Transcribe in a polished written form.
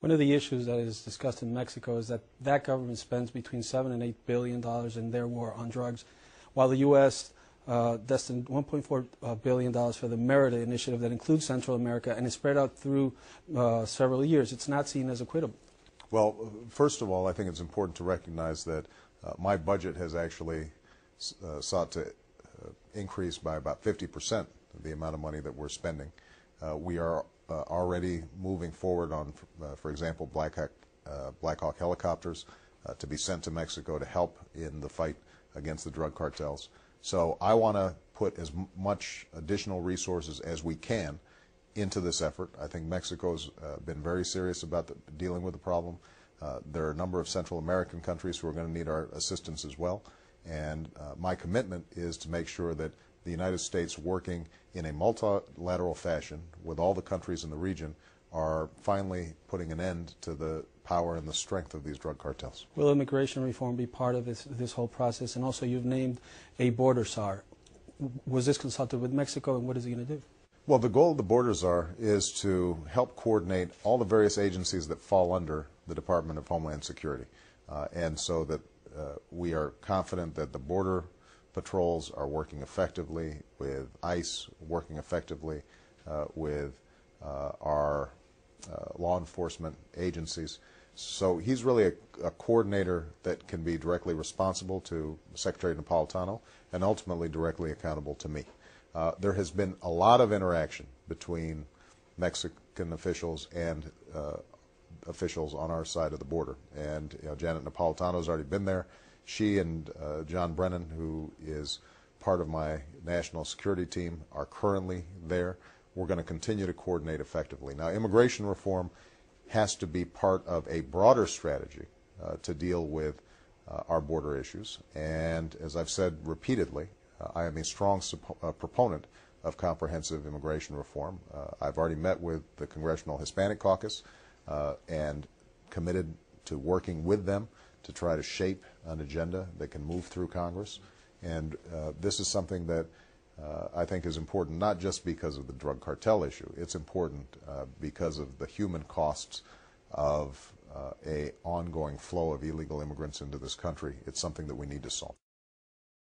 One of the issues that is discussed in Mexico is that that government spends between $7 and $8 billion in their war on drugs, while the U.S. Destined $1.4 billion for the Merida initiative that includes Central America and is spread out through several years. It's not seen as equitable. Well, first of all, I think it's important to recognize that my budget has actually sought to increase by about 50% the amount of money that we're spending. We are already moving forward on, for example, Black Hawk helicopters to be sent to Mexico to help in the fight against the drug cartels. So I want to put as much additional resources as we can into this effort. I think Mexico's been very serious about dealing with the problem. There are a number of Central American countries who are going to need our assistance as well. And my commitment is to make sure that the United States, working in a multilateral fashion with all the countries in the region, are finally putting an end to the power and the strength of these drug cartels. Will immigration reform be part of this whole process? And also, you've named a border czar. Was this consulted with Mexico, and what is he going to do? Well, the goal of the border czar is to help coordinate all the various agencies that fall under the Department of Homeland Security, and so that we are confident that the border patrols are working effectively, with ICE working effectively, with our law enforcement agencies. So he's really a coordinator that can be directly responsible to Secretary Napolitano and ultimately directly accountable to me. There has been a lot of interaction between Mexican officials and officials on our side of the border. And Janet Napolitano has already been there. She and John Brennan, who is part of my national security team, are currently there. We're going to continue to coordinate effectively. Now, immigration reform has to be part of a broader strategy to deal with our border issues. And as I've said repeatedly, I am a strong proponent of comprehensive immigration reform. I've already met with the Congressional Hispanic Caucus and committed to working with them to try to shape an agenda that can move through Congress. And this is something that I think is important, not just because of the drug cartel issue. It's important because of the human costs of an ongoing flow of illegal immigrants into this country. It's something that we need to solve.